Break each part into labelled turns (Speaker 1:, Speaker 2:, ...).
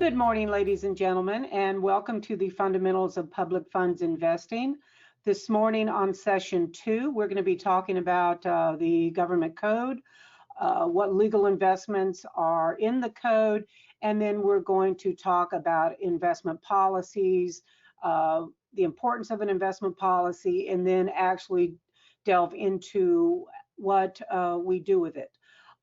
Speaker 1: Good morning, ladies and gentlemen, and welcome to the Fundamentals of Public Funds Investing. This morning on session 2, we're going to be talking about the government code, what legal investments are in the code, and then we're going to talk about investment policies, the importance of an investment policy, and then actually delve into what we do with it.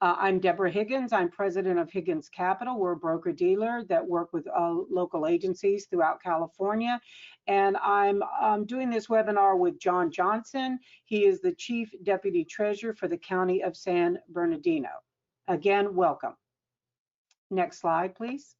Speaker 1: I'm Deborah Higgins. I'm president of Higgins Capital. We're a broker-dealer that work with local agencies throughout California. And I'm doing this webinar with John Johnson. He is the Chief Deputy Treasurer for the County of San Bernardino. Again, welcome. Next slide, please.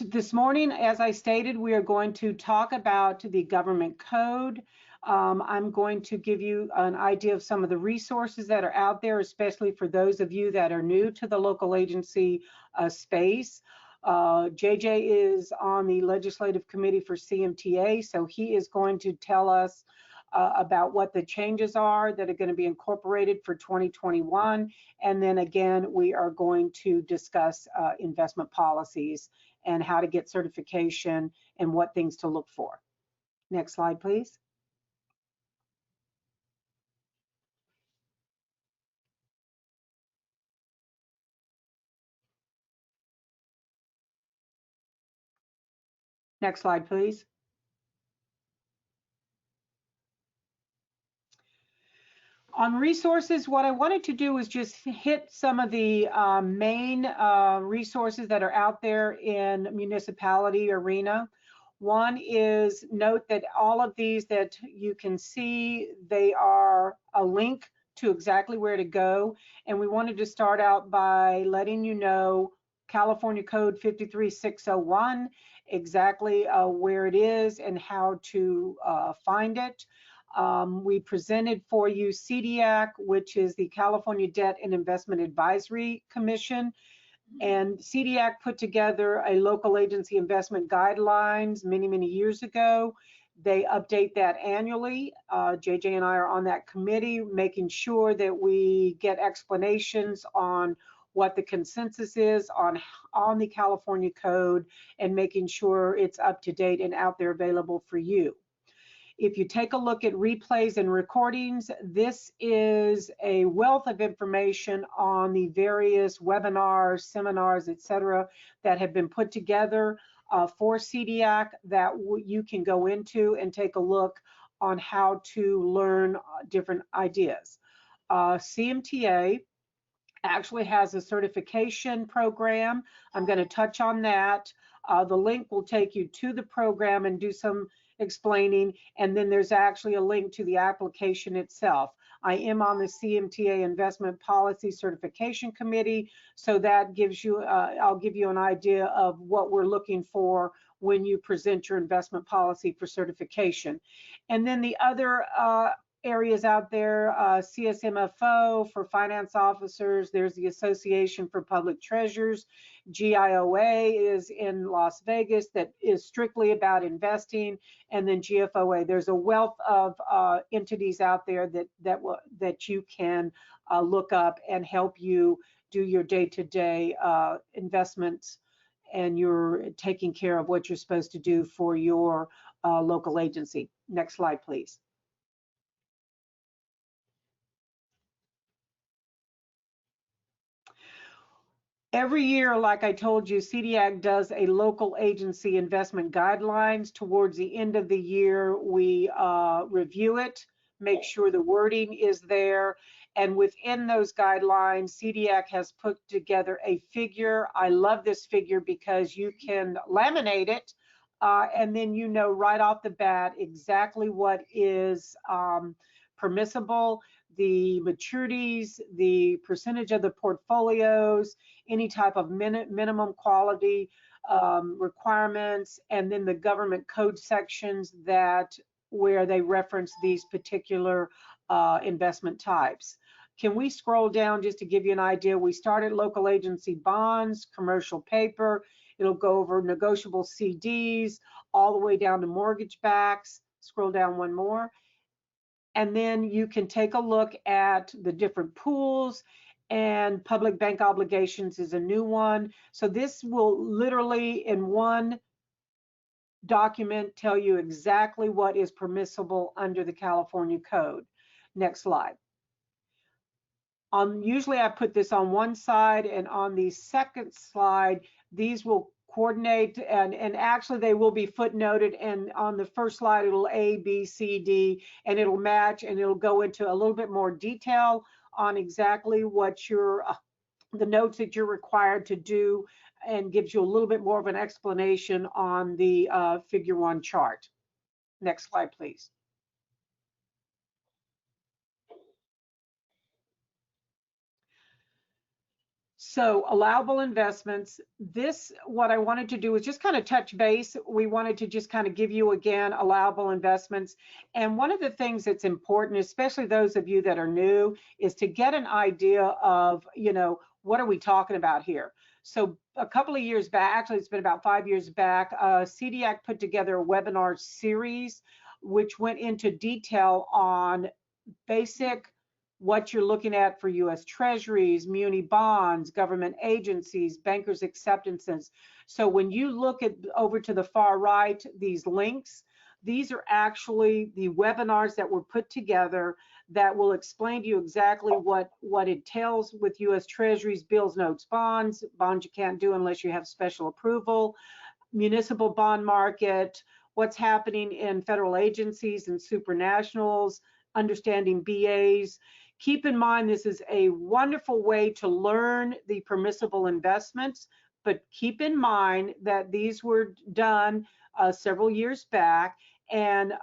Speaker 1: This morning, as I stated, we are going to talk about the government code. I'm going to give you an idea of some of the resources that are out there, especially for those of you that are new to the local agency space. JJ is on the legislative committee for CMTA, so he is going to tell us about what the changes are that are going to be incorporated for 2021. And then again, we are going to discuss investment policies and how to get certification and what things to look for. Next slide, please. Next slide, please. On resources, what I wanted to do was just hit some of the main resources that are out there in municipality arena. One is note that all of these that you can see, they are a link to exactly where to go. And we wanted to start out by letting you know California Code 53601, exactly where it is and how to find it. We presented for you CDIAC, which is the California Debt and Investment Advisory Commission. And CDIAC put together a local agency investment guidelines many years ago. They update that annually. JJ and I are on that committee, making sure that we get explanations on what the consensus is on the California Code and making sure it's up to date and out there available for you. If you take a look at replays and recordings, this is a wealth of information on the various webinars, seminars, etc., that have been put together for CDIAC that you can go into and take a look on how to learn different ideas. CMTA actually has a certification program. I'm going to touch on that. The link will take you to the program and do some explaining, and then there's actually a link to the application itself. I am on the CMTA Investment Policy Certification Committee, so that gives you, I'll give you an idea of what we're looking for when you present your investment policy for certification. And then the other areas out there, CSMFO for finance officers, there's the Association for Public Treasurers, GIOA is in Las Vegas that is strictly about investing, and then GFOA. There's a wealth of entities out there that you can look up and help you do your day-to-day investments, and you're taking care of what you're supposed to do for your local agency. Next slide, please. Every year, like I told you, CDIAC does a local agency investment guidelines. Towards the end of the year, we review it, make sure the wording is there. And within those guidelines, CDIAC has put together a figure. I love this figure because you can laminate it and then you know right off the bat exactly what is permissible, the maturities, the percentage of the portfolios, any type of minimum quality requirements, and then the government code sections where they reference these particular investment types. Can we scroll down just to give you an idea? We started local agency bonds, commercial paper. It'll go over negotiable CDs, all the way down to mortgage backs. Scroll down one more. And then you can take a look at the different pools, and public bank obligations is a new one. So this will literally in one document tell you exactly what is permissible under the California code. Next slide. Usually I put this on one side, and on the second slide, these will coordinate, and actually they will be footnoted, and on the first slide it'll A, B, C, D, and it'll match, and it'll go into a little bit more detail on exactly what your the notes that you're required to do, and gives you a little bit more of an explanation on the figure 1 chart. Next slide, please. So allowable investments, what I wanted to do is just kind of touch base. We wanted to just kind of give you again allowable investments. And one of the things that's important, especially those of you that are new, is to get an idea of, what are we talking about here? So a couple of years back, actually it's been about 5 years back, CDIAC put together a webinar series which went into detail on basic what you're looking at for U.S. Treasuries, muni bonds, government agencies, bankers' acceptances. So when you look at over to the far right, these links, these are actually the webinars that were put together that will explain to you exactly what it entails with U.S. Treasuries, bills, notes, bonds you can't do unless you have special approval, municipal bond market, what's happening in federal agencies and supranationals, understanding BAs. Keep in mind, this is a wonderful way to learn the permissible investments, but keep in mind that these were done several years back, and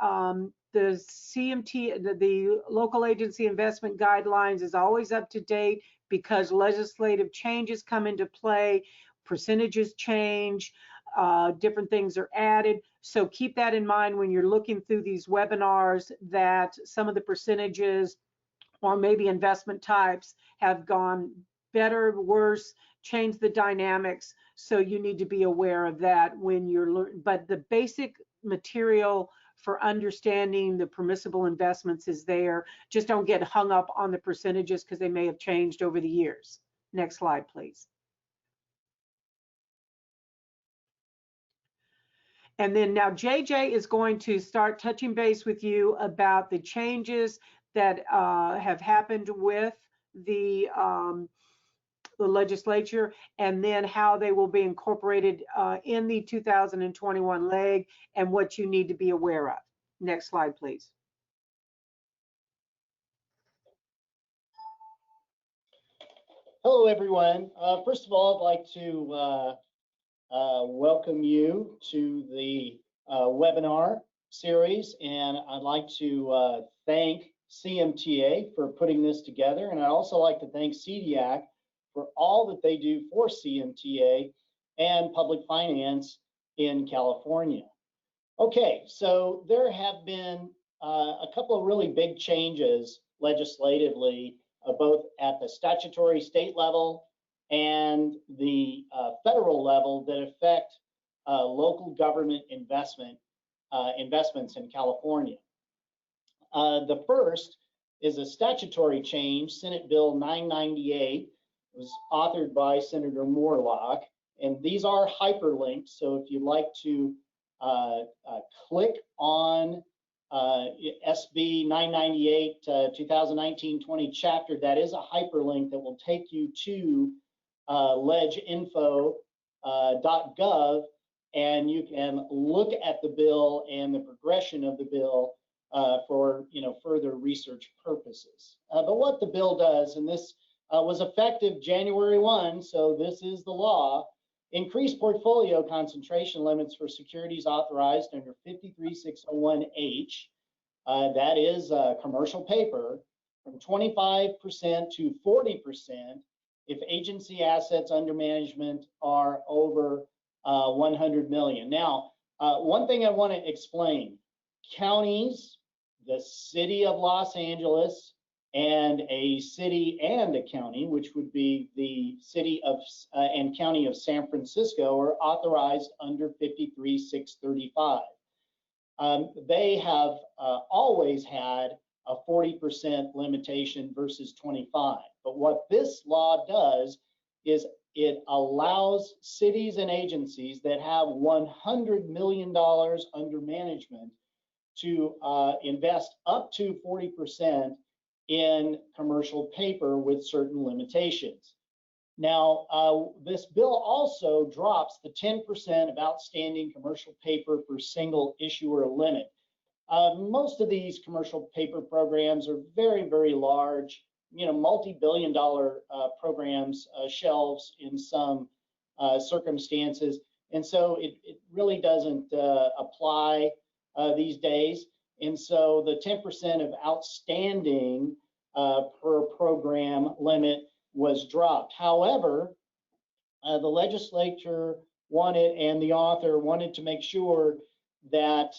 Speaker 1: the CMT, the local agency investment guidelines, is always up to date because legislative changes come into play, percentages change, different things are added. So keep that in mind when you're looking through these webinars, that some of the percentages or maybe investment types have gone better, worse, changed the dynamics. So you need to be aware of that when you're learning. But the basic material for understanding the permissible investments is there. Just don't get hung up on the percentages because they may have changed over the years. Next slide, please. And then now JJ is going to start touching base with you about the changes that have happened with the legislature, and then how they will be incorporated in the 2021 leg, and what you need to be aware of. Next slide, please.
Speaker 2: Hello, everyone. First of all, I'd like to welcome you to the webinar series, and I'd like to thank CMTA for putting this together, and I'd also like to thank CDIAC for all that they do for CMTA and public finance in California. Okay, so there have been a couple of really big changes legislatively, both at the statutory state level and the federal level, that affect local government investments in California. The first is a statutory change, Senate Bill 998. It was authored by Senator Moorlach, and these are hyperlinks. So if you'd like to click on SB 998 2019-20 chapter, that is a hyperlink that will take you to leginfo.gov, and you can look at the bill and the progression of the bill for further research purposes. But what the bill does, and this was effective January 1, so this is the law, increase portfolio concentration limits for securities authorized under 53601H, that is commercial paper, from 25% to 40% if agency assets under management are over 100 million. Now, one thing I want to explain: counties, the city of Los Angeles, and a city and a county, which would be the city of and county of San Francisco, are authorized under 53635. They have always had a 40% limitation versus 25. But what this law does is it allows cities and agencies that have $100 million under management to invest up to 40% in commercial paper with certain limitations. Now, this bill also drops the 10% of outstanding commercial paper per single issuer limit. Most of these commercial paper programs are very, very large, multi-billion-dollar programs, shelves in some circumstances. And so it really doesn't apply these days. And so the 10% of outstanding per program limit was dropped. However, the legislature wanted, and the author wanted to make sure that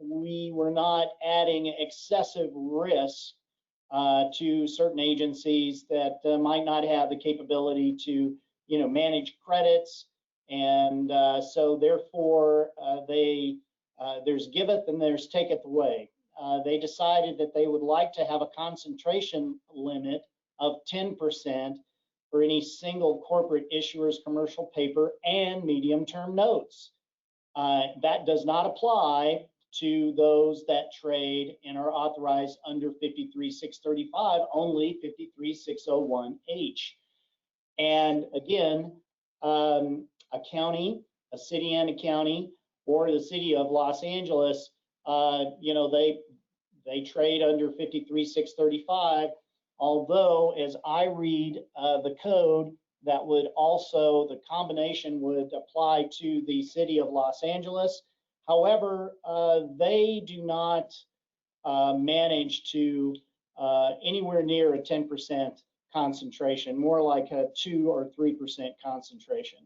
Speaker 2: we were not adding excessive risk to certain agencies that might not have the capability to, manage credits. And so therefore, there's giveth and there's taketh away. They decided that they would like to have a concentration limit of 10% for any single corporate issuer's commercial paper and medium-term notes. That does not apply to those that trade and are authorized under 53635, only 53601H. And again, a county, a city and a county, or the city of Los Angeles, they trade under 53635. Although, as I read the code, that would also, the combination would apply to the city of Los Angeles. However, they do not manage to anywhere near a 10% concentration, more like a 2 or 3% concentration.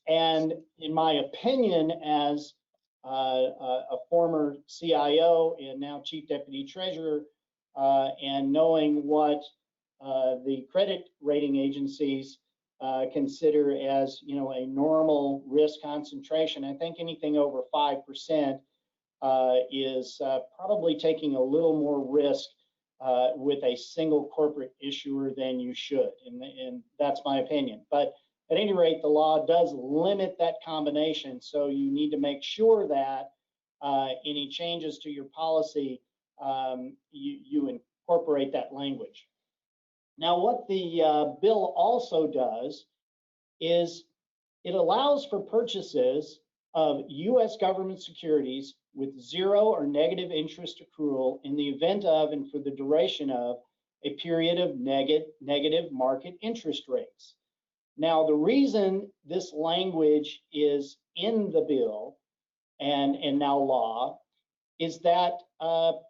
Speaker 2: And in my opinion, as a former CIO and now Chief Deputy Treasurer, and knowing what the credit rating agencies consider as, a normal risk concentration, I think anything over 5% is probably taking a little more risk with a single corporate issuer than you should, and that's my opinion. But at any rate, the law does limit that combination, so you need to make sure that any changes to your policy, you incorporate that language. Now, what the bill also does is it allows for purchases of U.S. government securities with zero or negative interest accrual in the event of and for the duration of a period of negative market interest rates. Now, the reason this language is in the bill and now law is that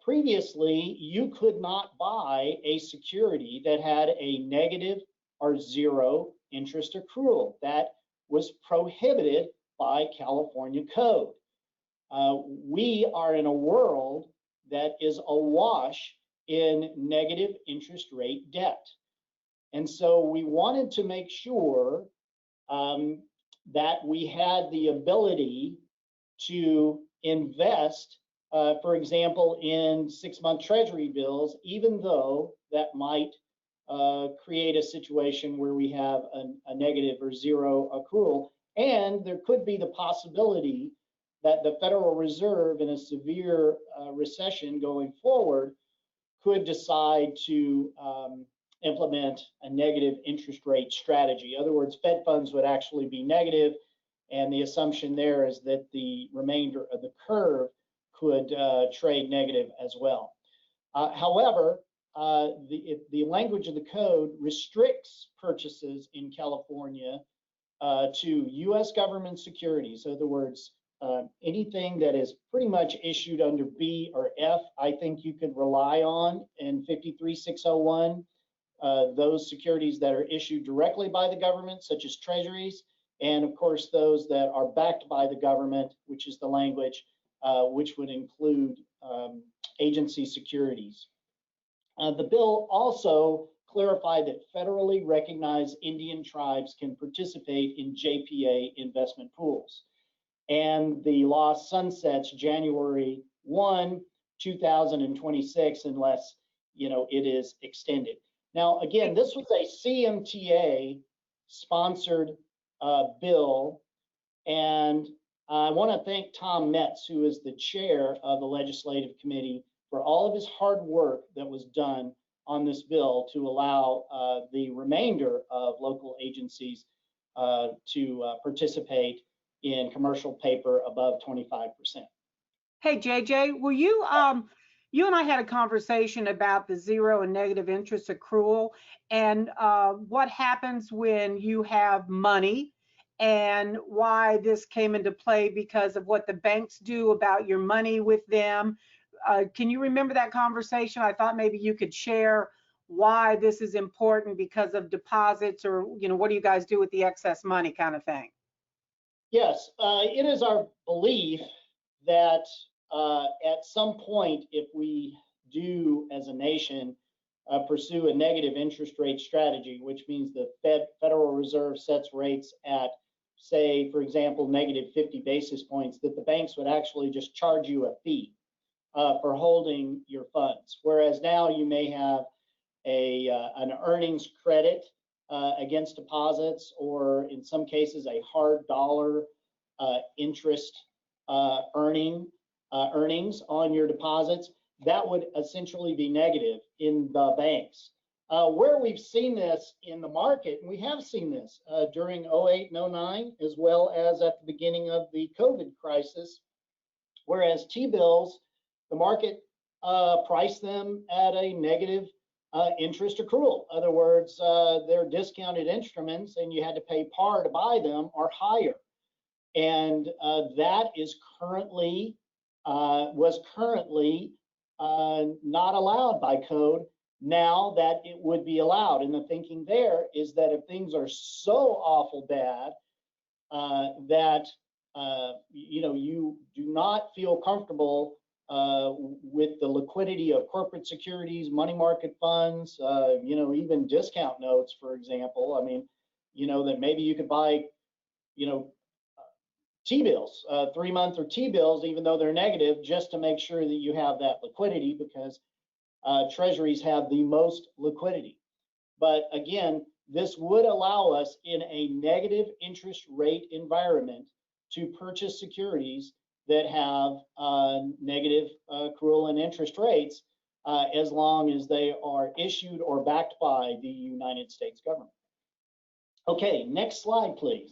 Speaker 2: previously you could not buy a security that had a negative or zero interest accrual. That was prohibited by California code. We are in a world that is awash in negative interest rate debt. And so we wanted to make sure that we had the ability to invest, for example, in 6-month treasury bills, even though that might create a situation where we have a negative or zero accrual. And there could be the possibility that the Federal Reserve in a severe recession going forward could decide to implement a negative interest rate strategy. In other words, Fed funds would actually be negative, and the assumption there is that the remainder of the curve could trade negative as well. However, the language of the code restricts purchases in California to U.S. government securities. In other words, anything that is pretty much issued under B or F, I think you could rely on in 53601. Those securities that are issued directly by the government, such as treasuries, and of course those that are backed by the government, which is the language, which would include agency securities. The bill also clarified that federally recognized Indian tribes can participate in JPA investment pools. And the law sunsets January 1 2026 unless, it is extended. Now, again, this was a CMTA sponsored bill, and I want to thank Tom Metz, who is the chair of the legislative committee, for all of his hard work that was done on this bill to allow the remainder of local agencies to participate in commercial paper above 25%.
Speaker 1: Hey, JJ, will you, you and I had a conversation about the zero and negative interest accrual and what happens when you have money and why this came into play because of what the banks do about your money with them. Can you remember that conversation? I thought maybe you could share why this is important because of deposits or, what do you guys do with the excess money kind of thing?
Speaker 2: Yes, it is our belief that at some point, if we do as a nation pursue a negative interest rate strategy, which means the Federal Reserve sets rates at, say, for example, negative 50 basis points, that the banks would actually just charge you a fee for holding your funds. Whereas now you may have an earnings credit against deposits, or in some cases a hard dollar interest earnings on your deposits. That would essentially be negative in the banks. Where we've seen this in the market, and we have seen this during 08 and 09, as well as at the beginning of the COVID crisis, whereas T-bills, the market priced them at a negative interest accrual. In other words, they're discounted instruments and you had to pay par to buy them or higher. And that is currently, was currently not allowed by code. Now that it would be allowed. And the thinking there is that if things are so awful bad that you do not feel comfortable with the liquidity of corporate securities, money market funds, even discount notes, for example. I mean, that maybe you could buy, T-bills, 3-month or T-bills, even though they're negative, just to make sure that you have that liquidity, because treasuries have the most liquidity. But again, this would allow us in a negative interest rate environment to purchase securities that have negative accrual and interest rates as long as they are issued or backed by the United States government. Okay, next slide, please.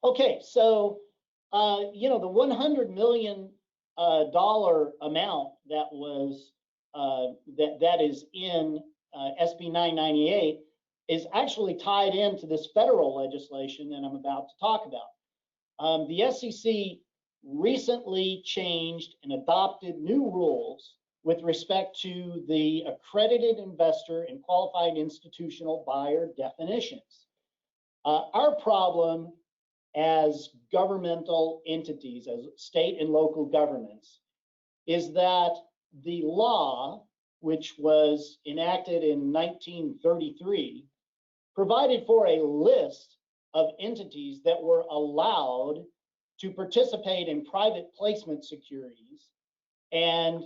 Speaker 2: Okay, so the $100 million amount that was that is in SB 998 is actually tied into this federal legislation that I'm about to talk about. The SEC recently changed and adopted new rules with respect to the accredited investor and qualified institutional buyer definitions. Our problem as governmental entities, as state and local governments, is that the law, which was enacted in 1933, provided for a list of entities that were allowed to participate in private placement securities and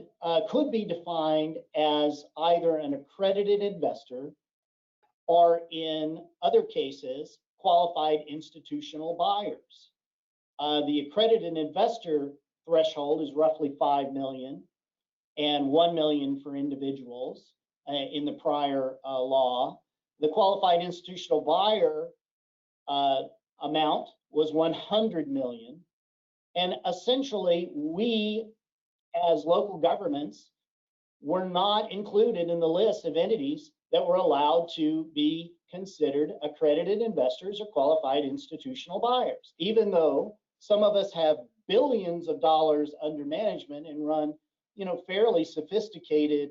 Speaker 2: could be defined as either an accredited investor or, in other cases, qualified institutional buyers. The accredited investor threshold is roughly 5 million and 1 million for individuals in the prior law. The qualified institutional buyer amount was 100 million. And essentially, we as local governments were not included in the list of entities that were allowed to be considered accredited investors or qualified institutional buyers, even though some of us have billions of dollars under management and run, fairly sophisticated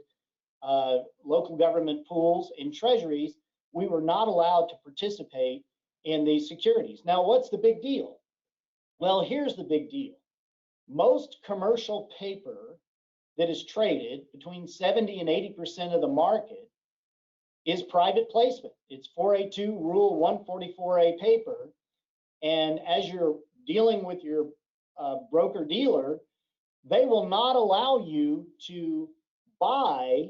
Speaker 2: local government pools and treasuries. We were not allowed to participate in these securities. Now, what's the big deal? Well, here's the big deal. Most commercial paper that is traded, between 70 and 80% of the market, is private placement. It's 4A2 Rule 144A paper. And as you're dealing with your broker dealer, they will not allow you to buy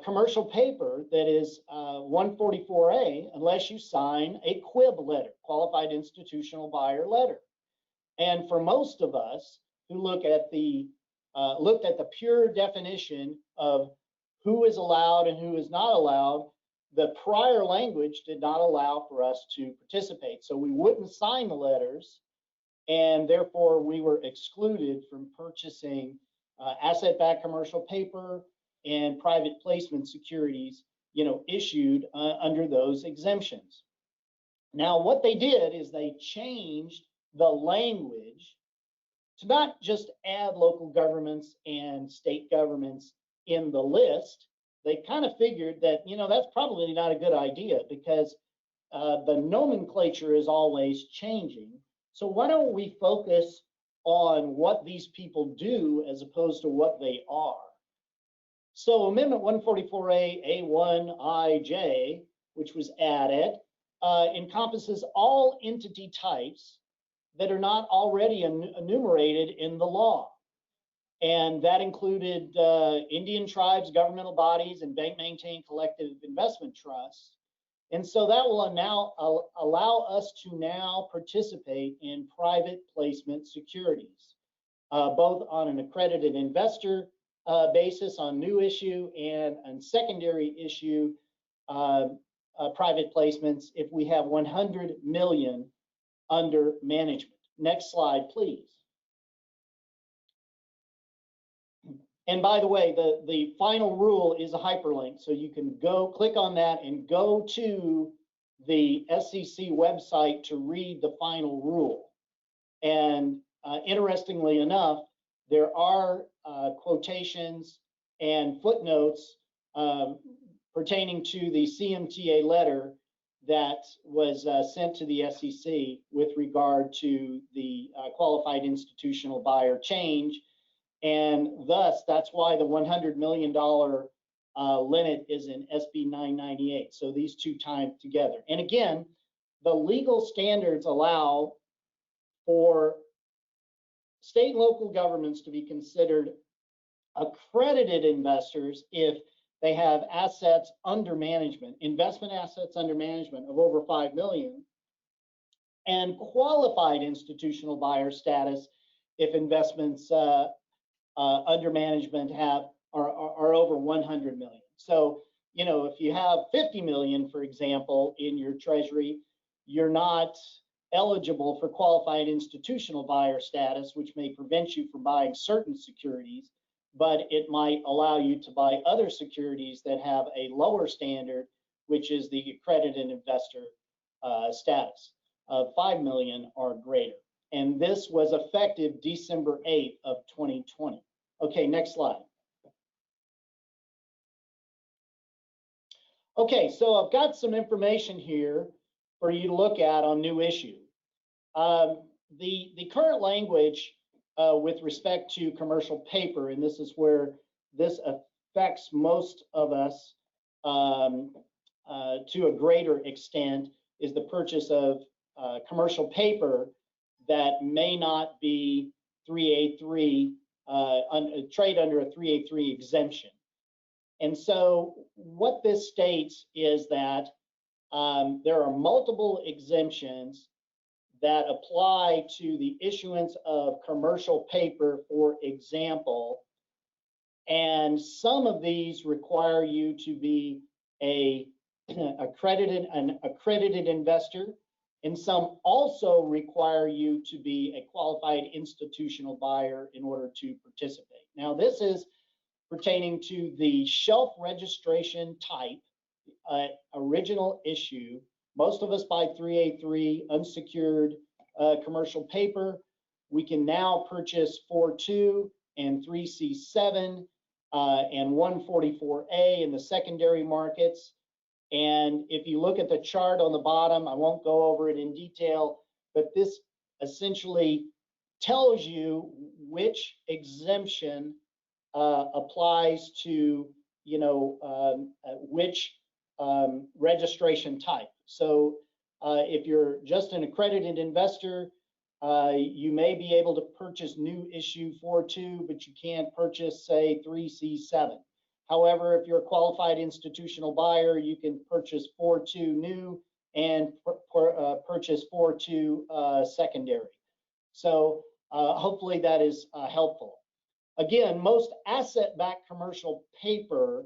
Speaker 2: commercial paper that is 144A unless you sign a QIB letter, qualified institutional buyer letter. And for most of us who looked at the pure definition of who is allowed and who is not allowed, the prior language did not allow for us to participate. So we wouldn't sign the letters, and therefore we were excluded from purchasing asset-backed commercial paper and private placement securities, issued under those exemptions. Now, what they did is they changed the language to not just add local governments and state governments in the list. They kind of figured that, that's probably not a good idea because the nomenclature is always changing. So why don't we focus on what these people do as opposed to what they are? So Amendment 144A A1IJ, which was added, encompasses all entity types that are not already enumerated in the law. And that included Indian tribes, governmental bodies, and bank-maintained collective investment trusts. And so that will now allow us to now participate in private placement securities, both on an accredited investor basis on new issue and on secondary issue private placements if we have 100 million under management. Next slide, please. And by the way, the final rule is a hyperlink, so you can go click on that and go to the SEC website to read the final rule. And interestingly enough, there are quotations and footnotes pertaining to the CMTA letter that was sent to the SEC with regard to the qualified institutional buyer change. And thus, that's why the $100 million limit is in SB 998. So these two tied together. And again, the legal standards allow for state and local governments to be considered accredited investors if they have assets under management, investment assets under management of over 5 million, and qualified institutional buyer status if investments under management are over 100 million. So, if you have 50 million, for example, in your treasury, you're not eligible for qualified institutional buyer status, which may prevent you from buying certain securities, but it might allow you to buy other securities that have a lower standard, which is the accredited investor status of 5 million or greater. And this was effective December 8th of 2020. Okay, next slide. Okay, so I've got some information here for you to look at on new issue. The current language with respect to commercial paper, and this is where this affects most of us to a greater extent, is the purchase of commercial paper that may not be 3A3, trade under a 3A3 exemption. And so what this states is that there are multiple exemptions that apply to the issuance of commercial paper, for example, and some of these require you to be an accredited investor, and some also require you to be a qualified institutional buyer in order to participate. Now, this is pertaining to the shelf registration type, original issue. Most of us buy 3A3 unsecured commercial paper. We can now purchase 4.2 and 3C7 and 144A in the secondary markets. And if you look at the chart on the bottom, I won't go over it in detail, but this essentially tells you which exemption applies to, which registration type. So if you're just an accredited investor, You may be able to purchase new issue 4.2, but you can't purchase, say, 3C7. However, if you're a qualified institutional buyer, you can purchase 4.2 new and purchase 4.2 secondary. So hopefully that is helpful. Again, most asset-backed commercial paper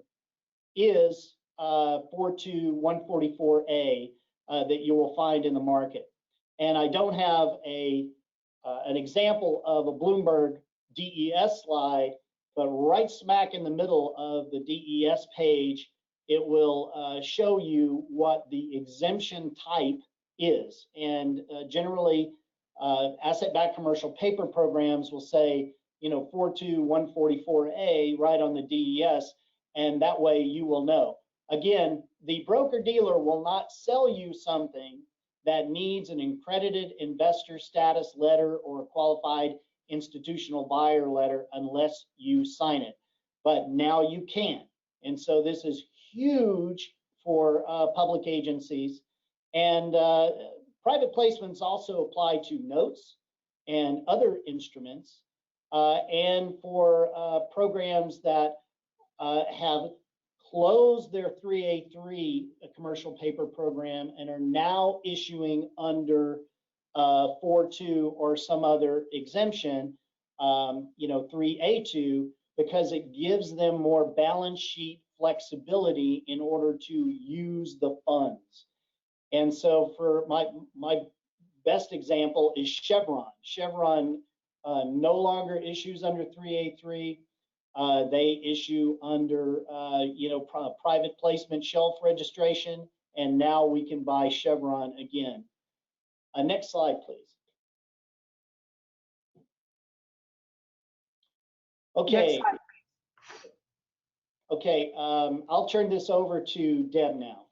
Speaker 2: is 4.2 144A that you will find in the market. And I don't have an example of a Bloomberg DES slide, but right smack in the middle of the DES page, it will show you what the exemption type is. And generally, asset-backed commercial paper programs will say, 4.2 144A right on the DES, and that way you will know. Again, the broker-dealer will not sell you something that needs an accredited investor status letter or a qualified institutional buyer letter unless you sign it. But now you can. And so this is huge for public agencies. And private placements also apply to notes and other instruments, and for programs that have closed their 3A3 commercial paper program and are now issuing under 4.2 or some other exemption, 3A2, because it gives them more balance sheet flexibility in order to use the funds. And so for my best example is Chevron. Chevron no longer issues under 3A3. They issue under, private placement shelf registration, and now we can buy Chevron again. Next slide, please. Okay.
Speaker 1: Next slide.
Speaker 2: Okay, I'll turn this over to Deb now.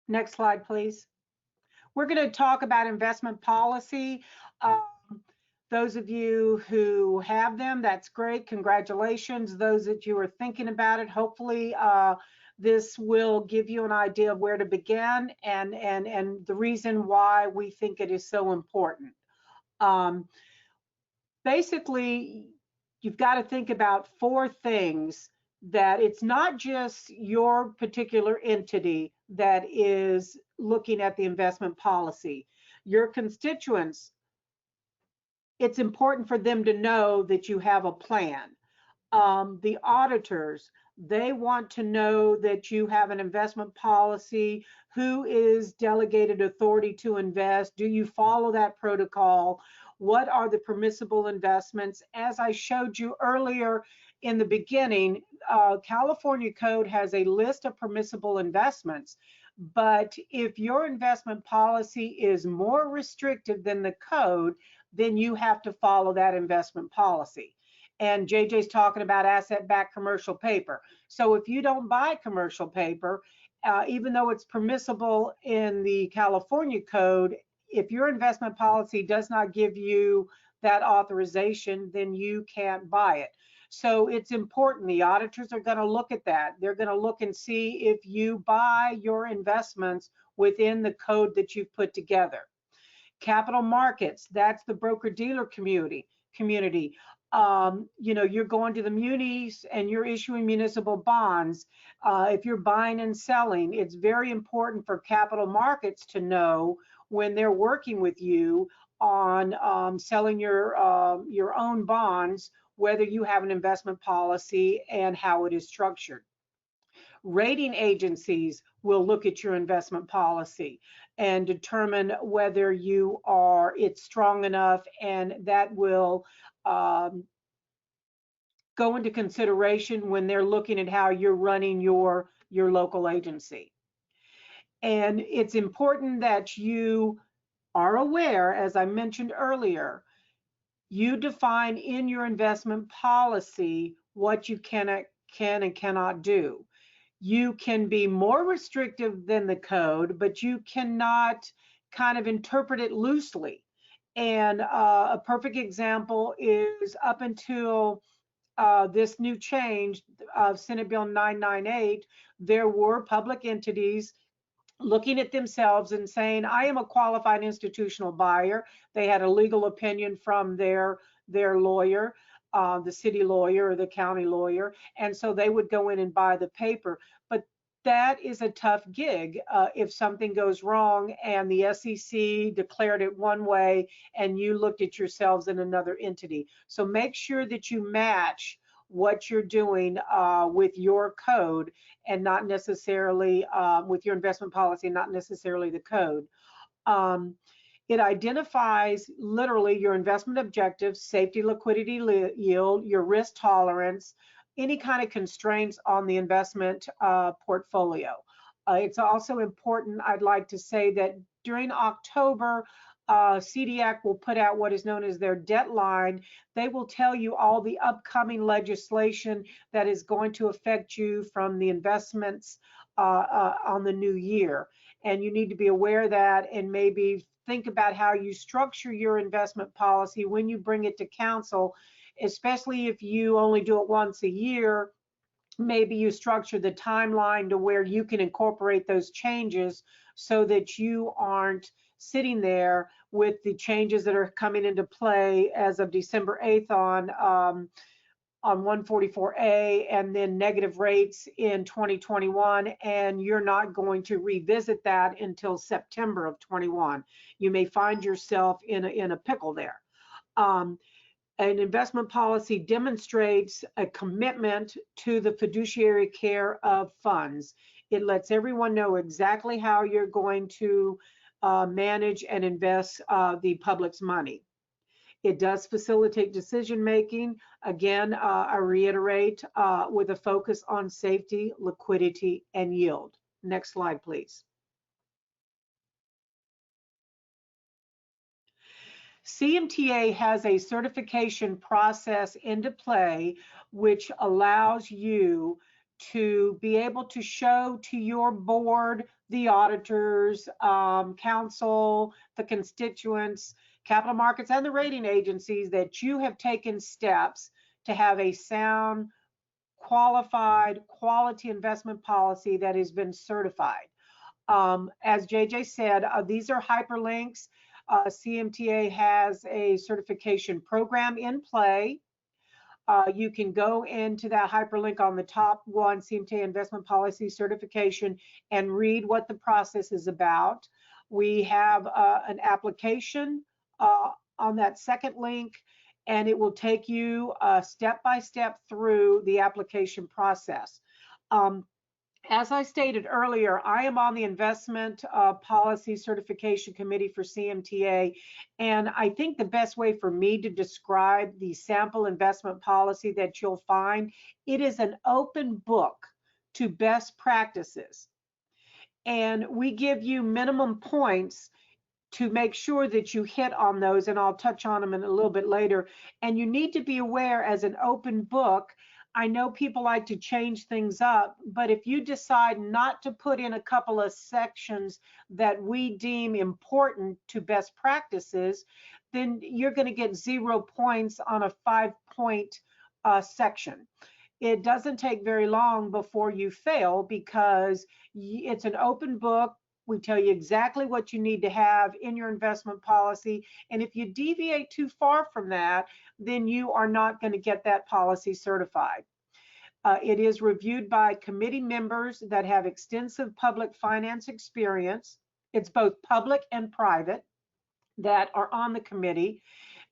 Speaker 1: Next slide, please. We're going to talk about investment policy. Those of you who have them, that's great. Congratulations. Those that you are thinking about it, hopefully this will give you an idea of where to begin and the reason why we think it is so important. Basically, you've got to think about 4 things, that it's not just your particular entity that is looking at the investment policy. Your constituents, it's important for them to know that you have a plan. The auditors, they want to know that you have an investment policy. Who is delegated authority to invest? Do you follow that protocol? What are the permissible investments? As I showed you earlier in the beginning, California Code has a list of permissible investments. But if your investment policy is more restrictive than the code, then you have to follow that investment policy. And JJ's talking about asset-backed commercial paper. So if you don't buy commercial paper, even though it's permissible in the California Code, if your investment policy does not give you that authorization, then you can't buy it. So it's important. The auditors are going to look at that. They're going to look and see if you buy your investments within the code that you've put together. Capital markets, that's the broker-dealer community. You're going to the munis and you're issuing municipal bonds. If you're buying and selling, it's very important for capital markets to know when they're working with you on selling your own bonds, whether you have an investment policy and how it is structured. Rating agencies will look at your investment policy and determine whether it's strong enough, and that will go into consideration when they're looking at how you're running your local agency. And it's important that you are aware, as I mentioned earlier, you define in your investment policy what you can and cannot do. You can be more restrictive than the code, but you cannot kind of interpret it loosely. And a perfect example is up until this new change of Senate Bill 998, there were public entities looking at themselves and saying, I am a qualified institutional buyer. They had a legal opinion from their lawyer, the city lawyer or the county lawyer, and so they would go in and buy the paper. But that is a tough gig if something goes wrong and the SEC declared it one way and you looked at yourselves in another entity. So make sure that you match what you're doing with your code and not necessarily with your investment policy, not necessarily the code. It identifies literally your investment objectives, safety, liquidity, yield, your risk tolerance, any kind of constraints on the investment portfolio. It's also important, I'd like to say, that during October, CDIAC will put out what is known as their deadline. They will tell you all the upcoming legislation that is going to affect you from the investments on the new year. And you need to be aware of that and maybe think about how you structure your investment policy when you bring it to council, especially if you only do it once a year. Maybe you structure the timeline to where you can incorporate those changes so that you aren't sitting there with the changes that are coming into play as of December 8th on 144A and then negative rates in 2021, and you're not going to revisit that until September of 21. You may find yourself in a pickle there. An investment policy demonstrates a commitment to the fiduciary care of funds. It lets everyone know exactly how you're going to manage and invest the public's money. It does facilitate decision making. Again, I reiterate, with a focus on safety, liquidity, and yield. Next slide, please. CMTA has a certification process into play which allows you to be able to show to your board, the auditors, council, the constituents, capital markets, and the rating agencies that you have taken steps to have a sound, qualified, quality investment policy that has been certified. As JJ said, these are hyperlinks. CMTA has a certification program in play. You can go into that hyperlink on the top one, CMTA Investment Policy Certification, and read what the process is about. We have an application on that second link, and it will take you step by step through the application process. As I stated earlier, I am on the Investment Policy Certification Committee for CMTA, and I think the best way for me to describe the sample investment policy that you'll find, it is an open book to best practices. And we give you minimum points to make sure that you hit on those, and I'll touch on them in a little bit later. And you need to be aware, as an open book, I know people like to change things up, but if you decide not to put in a couple of sections that we deem important to best practices, then you're going to get 0 points on a 5-point section. It doesn't take very long before you fail because it's an open book. We tell you exactly what you need to have in your investment policy. And if you deviate too far from that, then you are not going to get that policy certified. It is reviewed by committee members that have extensive public finance experience. It's both public and private that are on the committee.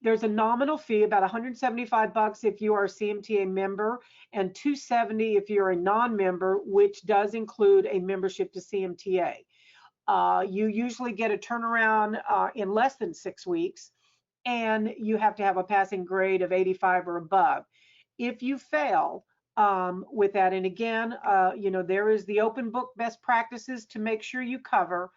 Speaker 1: There's a nominal fee, about $175 if you are a CMTA member, and $270 if you're a non-member, which does include a membership to CMTA. You usually get a turnaround in less than 6 weeks, and you have to have a passing grade of 85 or above. If you fail with that, and again, there is the open book best practices to make sure you cover,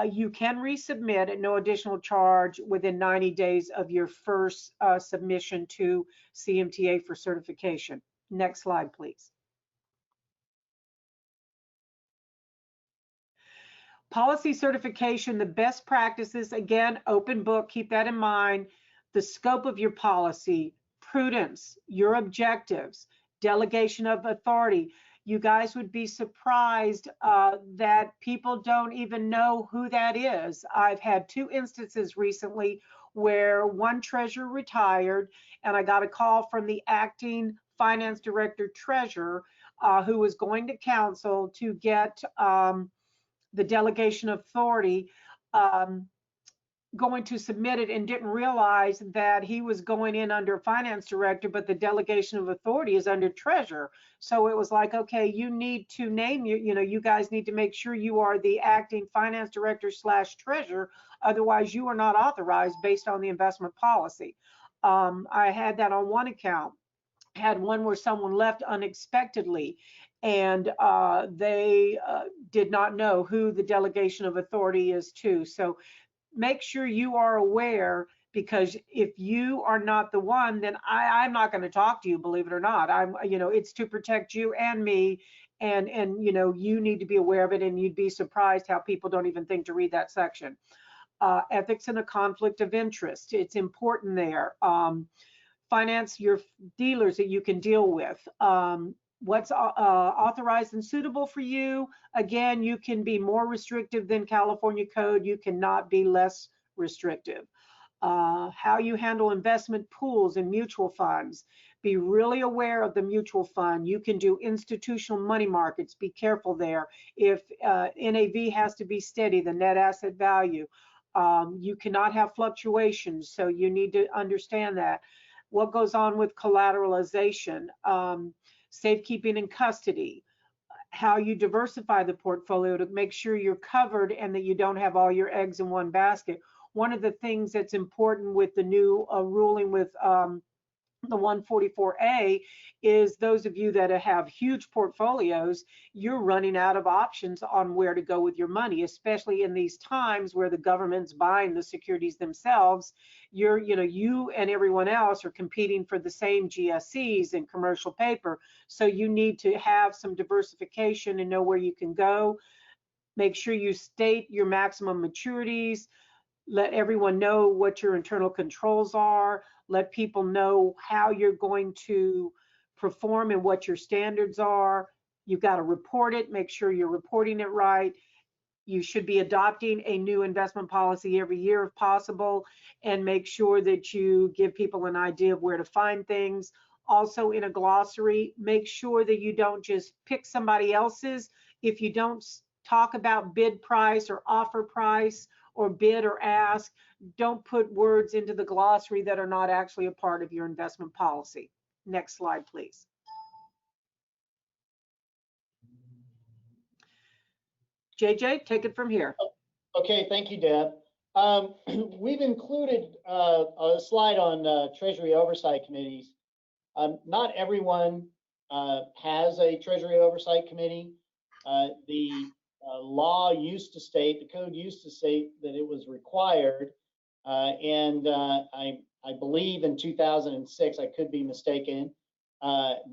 Speaker 1: you can resubmit at no additional charge within 90 days of your first submission to CMTA for certification. Next slide, please. Policy certification, the best practices, again, open book, keep that in mind. The scope of your policy, prudence, your objectives, delegation of authority. You guys would be surprised that people don't even know who that is. I've had 2 instances recently where one treasurer retired, and I got a call from the acting finance director treasurer who was going to council to get the delegation of authority, going to submit it, and didn't realize that he was going in under finance director, but the delegation of authority is under treasurer. So it was like, okay, you need to name you guys need to make sure you are the acting finance director / treasurer. Otherwise, you are not authorized based on the investment policy. I had that on one account. Had one where someone left unexpectedly, and they did not know who the delegation of authority is to. So make sure you are aware, because if you are not the one, then I'm not going to talk to you, believe it or not. It's to protect you and me, and you need to be aware of it, and you'd be surprised how people don't even think to read that section. Ethics and a conflict of interest. It's important there. Finance your dealers that you can deal with. What's authorized and suitable for you. Again, you can be more restrictive than California code. You cannot be less restrictive. How you handle investment pools and mutual funds. Be really aware of the mutual fund. You can do institutional money markets. Be careful there. If NAV has to be steady, the net asset value. You cannot have fluctuations, so you need to understand that. What goes on with collateralization, safekeeping and custody, how you diversify the portfolio to make sure you're covered and that you don't have all your eggs in one basket. One of the things that's important with the new ruling with the 144A is those of you that have huge portfolios, you're running out of options on where to go with your money, especially in these times where the government's buying the securities themselves. You and everyone else are competing for the same GSEs and commercial paper. So you need to have some diversification and know where you can go. Make sure you state your maximum maturities. Let everyone know what your internal controls are. Let people know how you're going to perform and what your standards are. You've got to report it, make sure you're reporting it right. You should be adopting a new investment policy every year if possible, and make sure that you give people an idea of where to find things. Also, in a glossary, make sure that you don't just pick somebody else's. If you don't talk about bid price or offer price or bid or ask, don't put words into the glossary that are not actually a part of your investment policy. Next slide, please. JJ, take it from here.
Speaker 2: Okay, thank you, Deb. We've included a slide on Treasury Oversight Committees. Not everyone has a Treasury Oversight Committee. The law used to state, the code used to state that it was required, and I believe in 2006, I could be mistaken,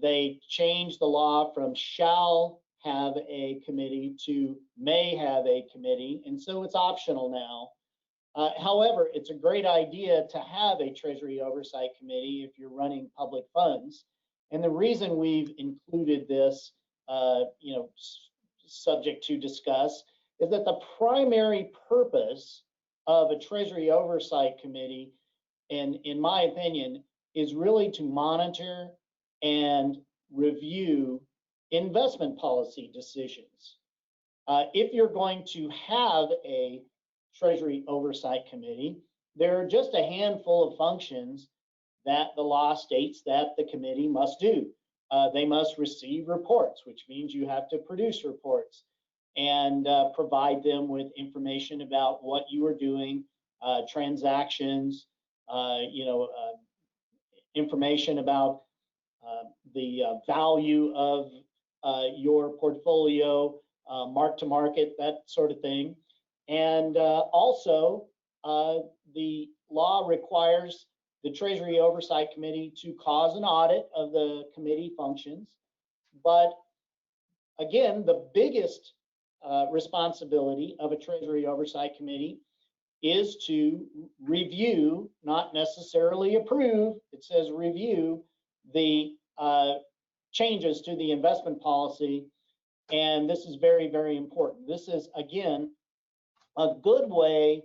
Speaker 2: they changed the law from shall have a committee to may have a committee, and so it's optional now. However, it's a great idea to have a Treasury Oversight Committee if you're running public funds. And the reason we've included this, subject to discuss, is that the primary purpose of a Treasury Oversight Committee, and in my opinion, is really to monitor and review investment policy decisions. If you're going to have a Treasury Oversight Committee, there are just a handful of functions that the law states that the committee must do. They must receive reports, which means you have to produce reports and provide them with information about what you are doing, transactions, information about the value of your portfolio, mark to market, that sort of thing. And also, the law requires the Treasury Oversight Committee to cause an audit of the committee functions. But again, the biggest responsibility of a Treasury Oversight Committee is to review, not necessarily approve, it says review, the changes to the investment policy. And this is very, very important. This is, again, a good way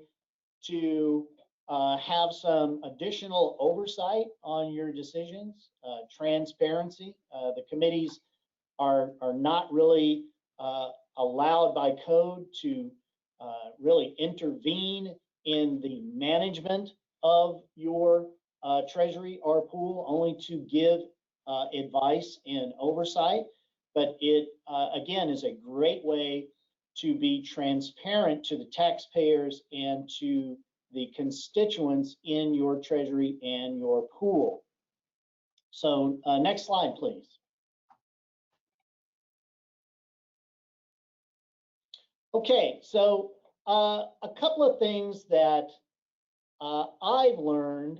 Speaker 2: to have some additional oversight on your decisions, transparency. The committees are not really allowed by code to really intervene in the management of your treasury or pool, only to give advice and oversight. But it, again, is a great way to be transparent to the taxpayers and to the constituents in your treasury and your pool. So next slide, please. Okay, so a couple of things that I've learned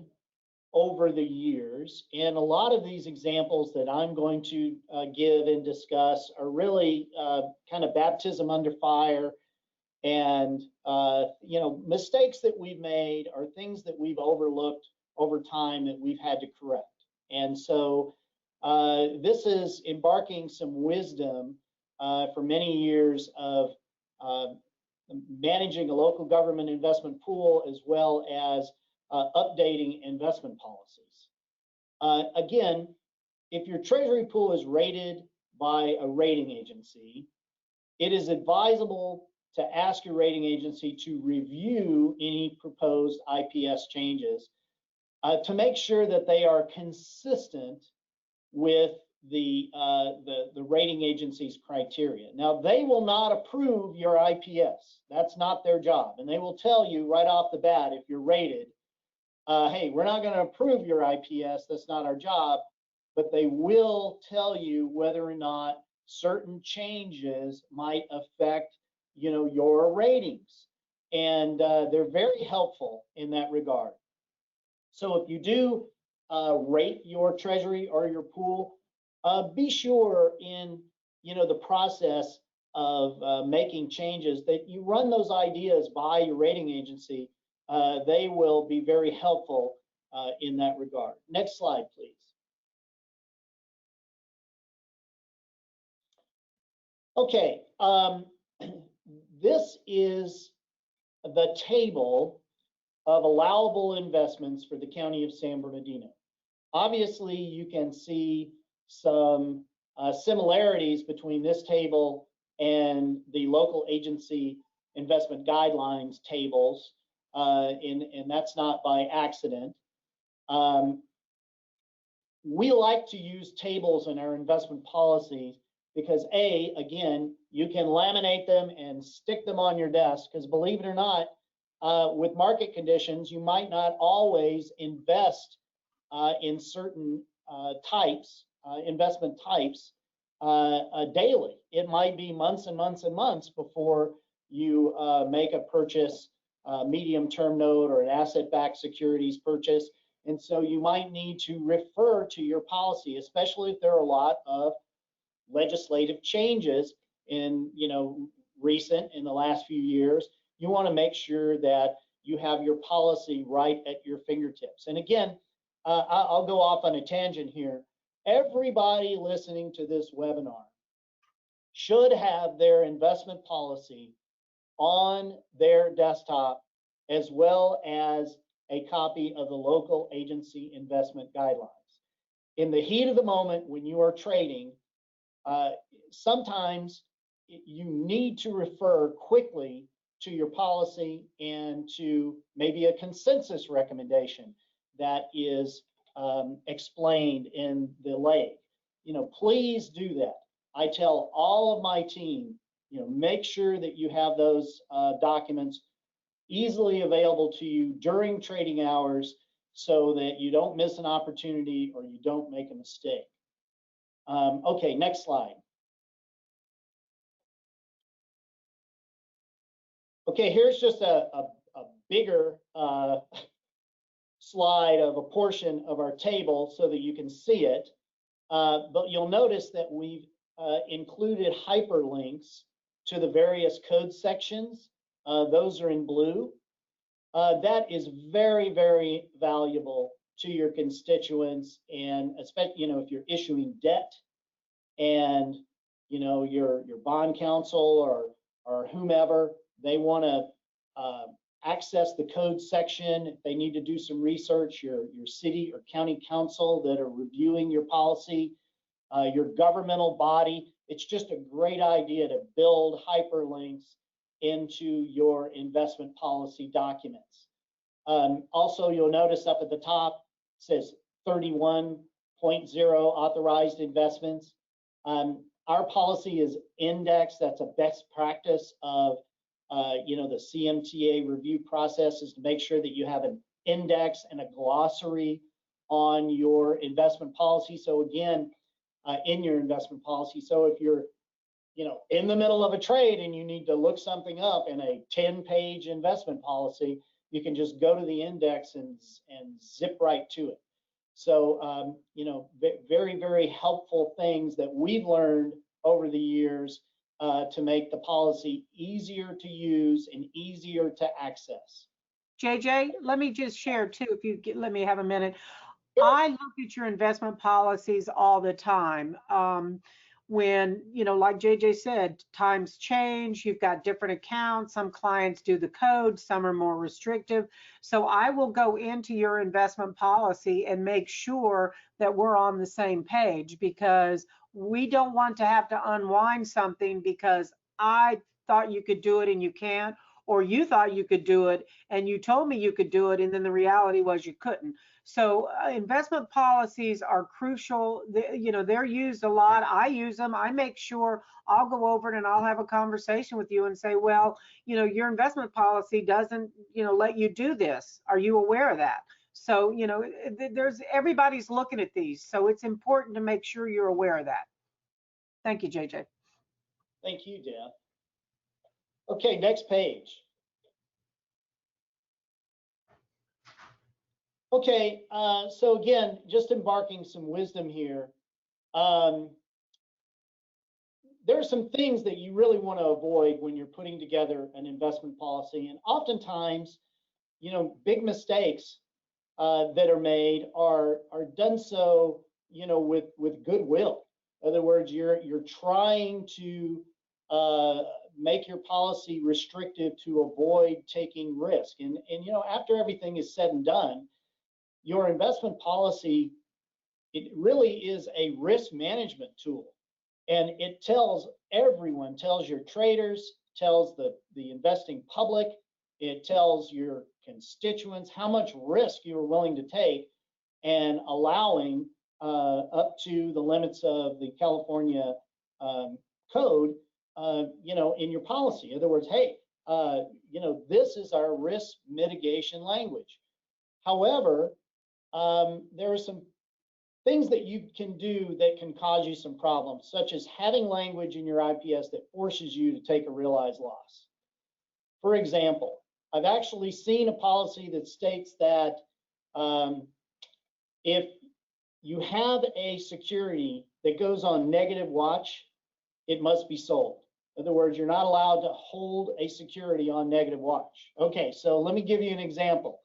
Speaker 2: over the years, and a lot of these examples that I'm going to give and discuss are really kind of baptism under fire, and you know, mistakes that we've made or things that we've overlooked over time that we've had to correct. And so this is embarking some wisdom for many years of managing a local government investment pool, as well as updating investment policies. Again, if your treasury pool is rated by a rating agency, it is advisable to ask your rating agency to review any proposed IPS changes to make sure that they are consistent with the rating agency's criteria. Now, they will not approve your IPS. That's not their job. And they will tell you right off the bat, if you're rated, hey, we're not going to approve your IPS. That's not our job. But they will tell you whether or not certain changes might affect, you know, your ratings. And they're very helpful in that regard. So if you do rate your treasury or your pool, be sure in, you know, the process of making changes that you run those ideas by your rating agency. They will be very helpful in that regard. Next slide, please. Okay, this is the table of allowable investments for the County of San Bernardino. Obviously, you can see some similarities between this table and the local agency investment guidelines tables, and that's not by accident. We like to use tables in our investment policies because again, you can laminate them and stick them on your desk, because believe it or not, with market conditions, you might not always invest in certain investment types daily. It might be months and months and months before you make a purchase, medium-term note or an asset-backed securities purchase. And so you might need to refer to your policy, especially if there are a lot of legislative changes in, you know, in the last few years. You want to make sure that you have your policy right at your fingertips. And again, I'll go off on a tangent here. Everybody listening to this webinar should have their investment policy on their desktop, as well as a copy of the local agency investment guidelines. In the heat of the moment when you are trading, sometimes you need to refer quickly to your policy and to maybe a consensus recommendation that is explained in the lake. You know, please do that. I tell all of my team, you know, make sure that you have those documents easily available to you during trading hours, so that you don't miss an opportunity or you don't make a mistake. Okay, next slide. Okay, here's just a bigger slide of a portion of our table so that you can see it. But you'll notice that we've included hyperlinks to the various code sections. Those are in blue. That is very, very valuable to your constituents, and especially, you know, if you're issuing debt and your bond counsel or whomever, they want to access the code section. If they need to do some research, your city or county council that are reviewing your policy, your governmental body. It's just a great idea to build hyperlinks into your investment policy documents. Also, you'll notice up at the top, it says 31.0 authorized investments. Our policy is indexed. That's a best practice of the CMTA review process, is to make sure that you have an index and a glossary on your investment policy. So again, in your investment policy. So if you're in the middle of a trade and you need to look something up in a 10-page investment policy, you can just go to the index and zip right to it. So, very, very helpful things that we've learned over the years to make the policy easier to use and easier to access.
Speaker 1: JJ, let me just share too, if you let me have a minute.
Speaker 2: Sure.
Speaker 1: I look at your investment policies all the time. When, like JJ said, times change, you've got different accounts. Some clients do the code, some are more restrictive. So I will go into your investment policy and make sure that we're on the same page, because we don't want to have to unwind something because I thought you could do it and you can't, or you thought you could do it and you told me you could do it and then the reality was you couldn't. So investment policies are crucial. They're used a lot. I use them. I make sure I'll go over it and I'll have a conversation with you and say, well, your investment policy doesn't, let you do this. Are you aware of that? So, everybody's looking at these. So it's important to make sure you're aware of that. Thank you, JJ.
Speaker 2: Thank you, Deb. Okay, next page. Okay, so again, just embarking some wisdom here. There are some things that you really want to avoid when you're putting together an investment policy, and oftentimes, big mistakes that are made are done so, with goodwill. In other words, you're trying to make your policy restrictive to avoid taking risk, and after everything is said and done, your investment policy, it really is a risk management tool. And it tells everyone, tells your traders, tells the investing public, it tells your constituents how much risk you are willing to take, and allowing up to the limits of the California code, in your policy. In other words, hey, this is our risk mitigation language. However, there are some things that you can do that can cause you some problems, such as having language in your IPS that forces you to take a realized loss. For example, I've actually seen a policy that states that if you have a security that goes on negative watch, it must be sold. In other words, you're not allowed to hold a security on negative watch. Okay, so let me give you an example.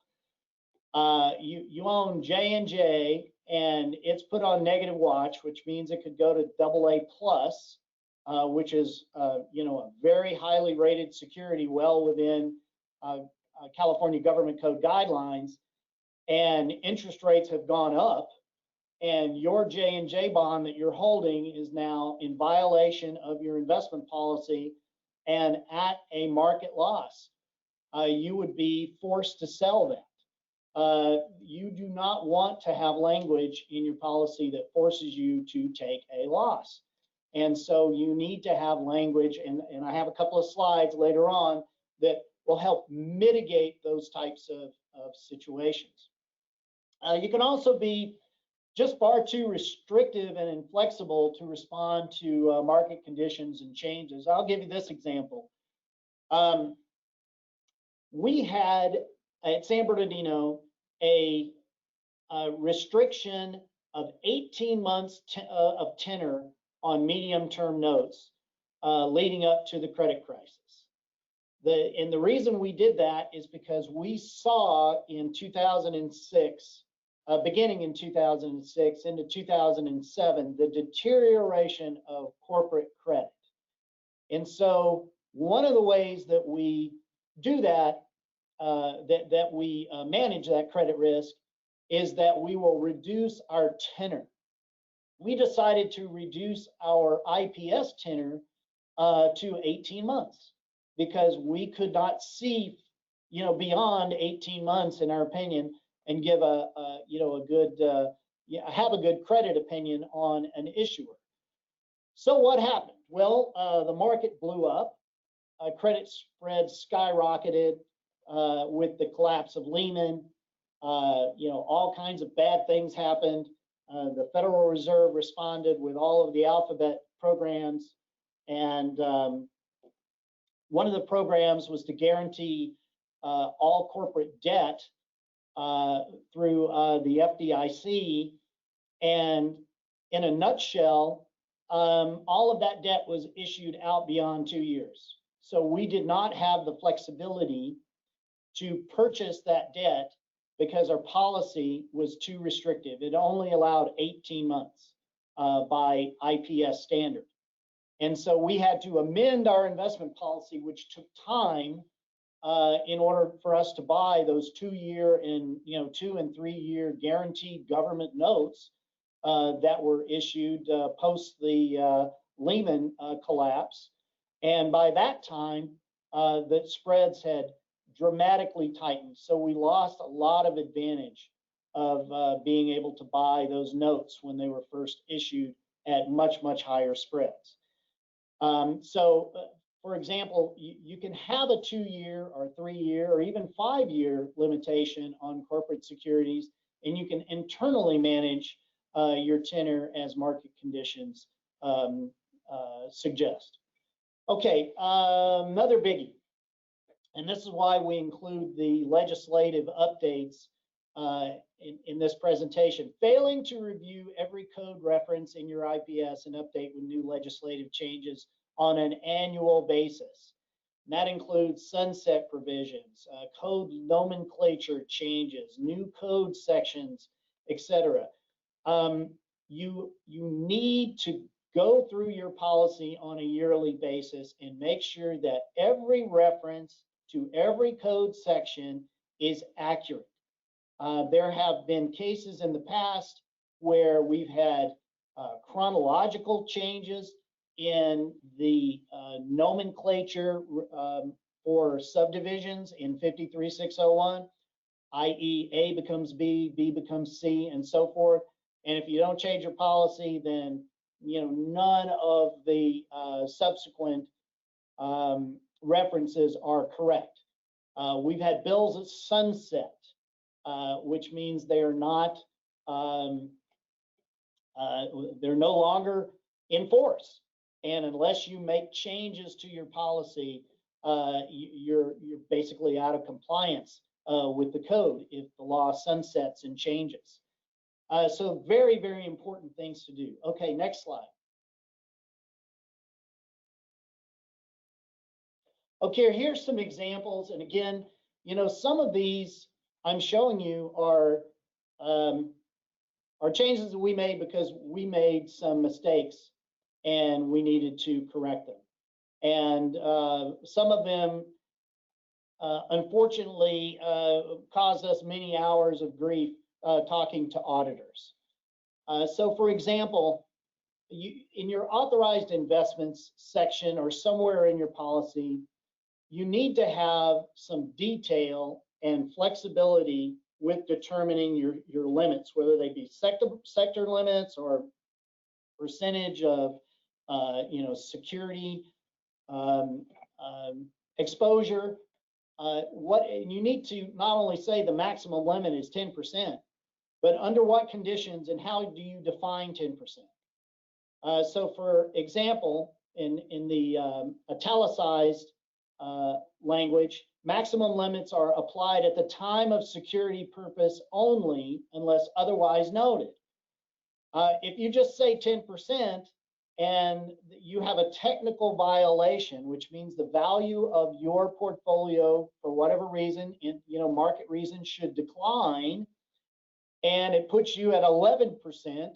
Speaker 2: You own J&J and it's put on negative watch, which means it could go to AA plus, which is a very highly rated security, well within California government code guidelines, and interest rates have gone up, and your J&J bond that you're holding is now in violation of your investment policy and at a market loss. You would be forced to sell that. You do not want to have language in your policy that forces you to take a loss. And so you need to have language, and I have a couple of slides later on that will help mitigate those types of situations. You can also be just far too restrictive and inflexible to respond to market conditions and changes. I'll give you this example. We had at San Bernardino a restriction of 18 months of tenor on medium-term notes leading up to the credit crisis. The reason we did that is because we saw in 2006 beginning in 2006 into 2007, the deterioration of corporate credit. And so one of the ways that we do that, that we manage that credit risk, is that we will reduce our tenor. We decided to reduce our IPS tenor to 18 months because we could not see, beyond 18 months, in our opinion, and give a good, have a good credit opinion on an issuer. So what happened? Well, the market blew up. Credit spreads skyrocketed with the collapse of Lehman. All kinds of bad things happened. The Federal Reserve responded with all of the alphabet programs. And one of the programs was to guarantee all corporate debt through the FDIC. And in a nutshell, all of that debt was issued out beyond 2 years. So we did not have the flexibility to purchase that debt because our policy was too restrictive. It only allowed 18 months by IPS standard. And so we had to amend our investment policy, which took time in order for us to buy those 2-year and 2 and 3 year guaranteed government notes that were issued post the Lehman collapse. And by that time, the spreads had dramatically tightened. So we lost a lot of advantage of being able to buy those notes when they were first issued at much, much higher spreads. For example, you can have a 2-year or 3-year or even 5-year limitation on corporate securities, and you can internally manage your tenor as market conditions suggest. Okay, another biggie, and this is why we include the legislative updates in this presentation. Failing to review every code reference in your IPS and update with new legislative changes on an annual basis. And that includes sunset provisions, code nomenclature changes, new code sections, etc. You need to go through your policy on a yearly basis and make sure that every reference to every code section is accurate. There have been cases in the past where we've had chronological changes in the nomenclature for subdivisions in 53601, i.e. A becomes B, B becomes C, and so forth. And if you don't change your policy, then none of the subsequent references are correct. We've had bills that sunset, which means they are not, they're no longer in force. And unless you make changes to your policy, you're basically out of compliance with the code if the law sunsets and changes. So very, very important things to do. Okay, next slide. Okay, here's some examples. And again, some of these I'm showing you are changes that we made because we made some mistakes and we needed to correct them. And some of them, unfortunately, caused us many hours of grief talking to auditors. So for example, in your authorized investments section or somewhere in your policy, you need to have some detail and flexibility with determining your limits, whether they be sector limits or percentage of security exposure. And you need to not only say the maximum limit is 10%, but under what conditions and how do you define 10%? So for example, in the italicized language, maximum limits are applied at the time of security purpose only unless otherwise noted. If you just say 10% and you have a technical violation, which means the value of your portfolio for whatever reason, market reason, should decline, and it puts you at 11%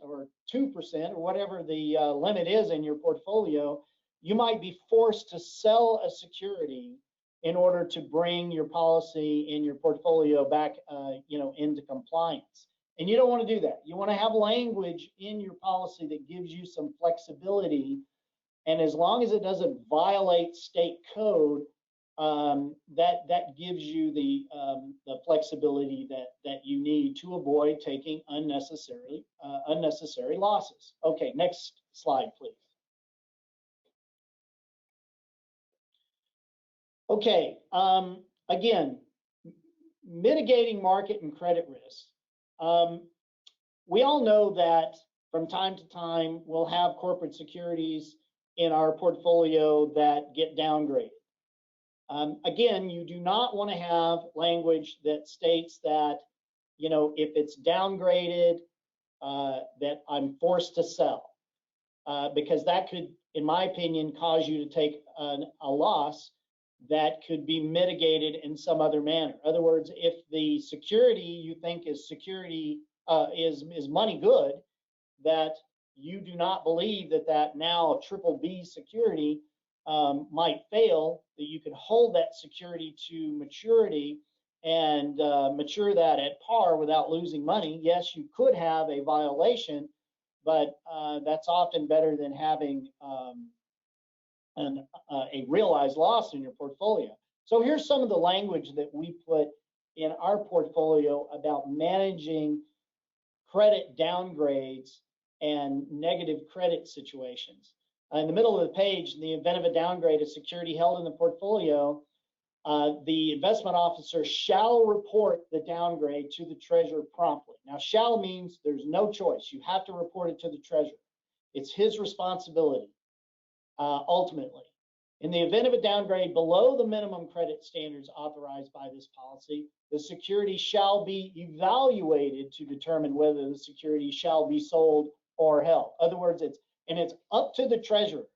Speaker 2: or 2% or whatever the limit is in your portfolio, you might be forced to sell a security in order to bring your policy in your portfolio back, into compliance. And you don't want to do that. You want to have language in your policy that gives you some flexibility. And as long as it doesn't violate state code, that gives you the flexibility that you need to avoid taking unnecessary losses. Okay, next slide, please. Okay, again, mitigating market and credit risk. We all know that from time to time we'll have corporate securities in our portfolio that get downgraded. Again, you do not want to have language that states that, if it's downgraded, that I'm forced to sell, because that could, in my opinion, cause you to take a loss that could be mitigated in some other manner. In other words, if the security you think is security is money good, that you do not believe that now triple B security might fail, that you can hold that security to maturity and mature that at par without losing money. Yes, you could have a violation, but that's often better than having a realized loss in your portfolio. So here's some of the language that we put in our portfolio about managing credit downgrades and negative credit situations. In the middle of the page, in the event of a downgrade of security held in the portfolio, the investment officer shall report the downgrade to the treasurer promptly. Now, shall means there's no choice. You have to report it to the treasurer. It's his responsibility, ultimately. In the event of a downgrade below the minimum credit standards authorized by this policy, the security shall be evaluated to determine whether the security shall be sold or held. In other words, it's up to the treasurer.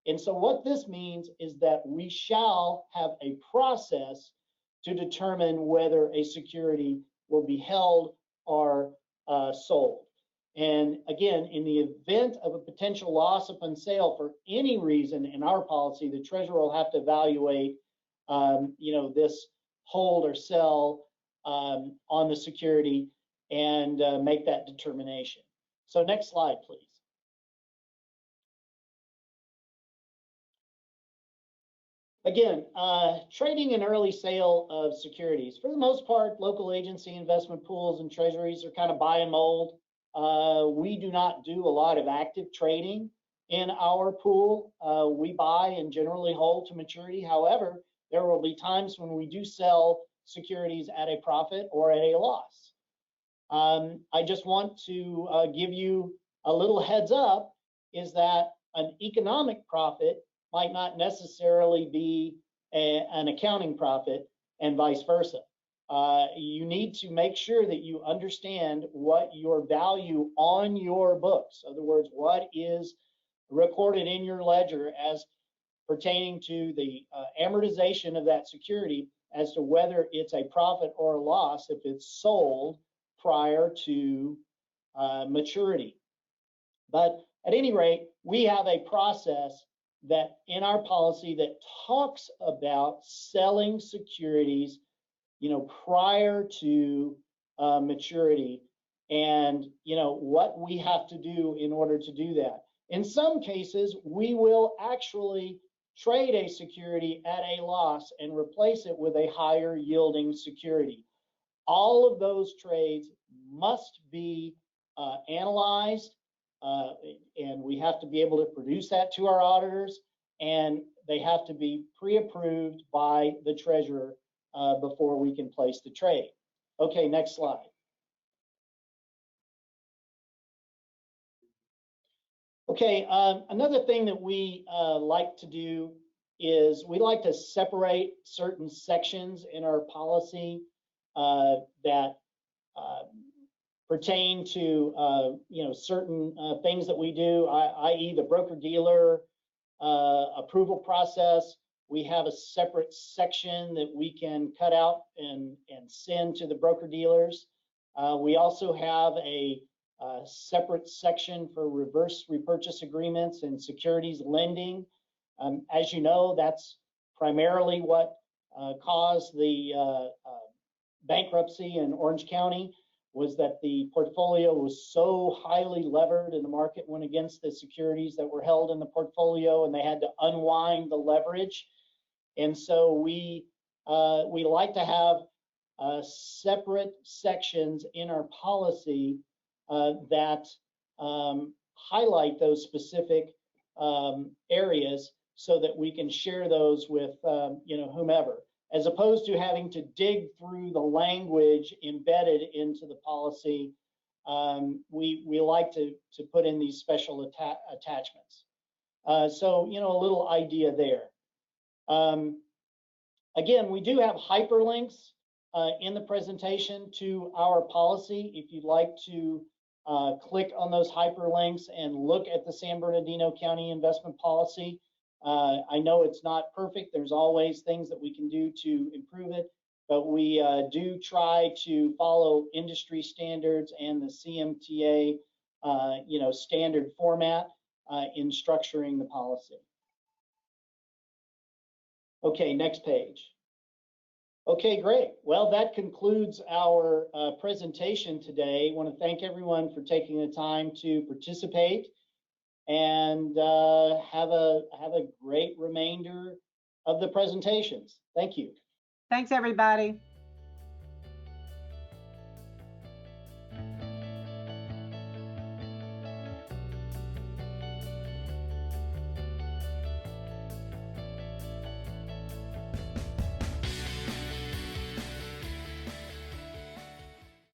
Speaker 2: And so what this means is that we shall have a process to determine whether a security will be held or sold. And again, in the event of a potential loss upon sale for any reason in our policy, the treasurer will have to evaluate, this hold or sell on the security and make that determination. So next slide, please. Again, trading and early sale of securities. For the most part, local agency investment pools and treasuries are kind of buy and mold. We do not do a lot of active trading in our pool. We buy and generally hold to maturity. However, there will be times when we do sell securities at a profit or at a loss. I just want to give you a little heads up, is that an economic profit might not necessarily be an accounting profit, and vice versa. You need to make sure that you understand what your value on your books, in other words, what is recorded in your ledger as pertaining to the amortization of that security, as to whether it's a profit or a loss if it's sold prior to maturity. But at any rate, we have a process that in our policy that talks about selling securities, prior to maturity, and what we have to do in order to do that. In some cases, we will actually trade a security at a loss and replace it with a higher yielding security. All of those trades must be analyzed, and we have to be able to produce that to our auditors, and they have to be pre-approved by the treasurer before we can place the trade. Okay, next slide. Okay, another thing that we like to do is we like to separate certain sections in our policy that pertain to certain things that we do, i.e. the broker-dealer approval process. We have a separate section that we can cut out and send to the broker-dealers. We also have a separate section for reverse repurchase agreements and securities lending. As you know, that's primarily what caused the bankruptcy in Orange County, was that the portfolio was so highly levered and the market went against the securities that were held in the portfolio, and they had to unwind the leverage. And so we like to have separate sections in our policy that highlight those specific areas so that we can share those with whomever, as opposed to having to dig through the language embedded into the policy. We like to put in these special attachments. So, a little idea there. Again, we do have hyperlinks in the presentation to our policy. If you'd like to click on those hyperlinks and look at the San Bernardino County investment policy. I know it's not perfect. There's always things that we can do to improve it, but we do try to follow industry standards and the CMTA, standard format in structuring the policy. Okay, next page. Okay, great. Well, that concludes our presentation today. I want to thank everyone for taking the time to participate, and have a great remainder of the presentations. Thank you.
Speaker 1: Thanks, everybody.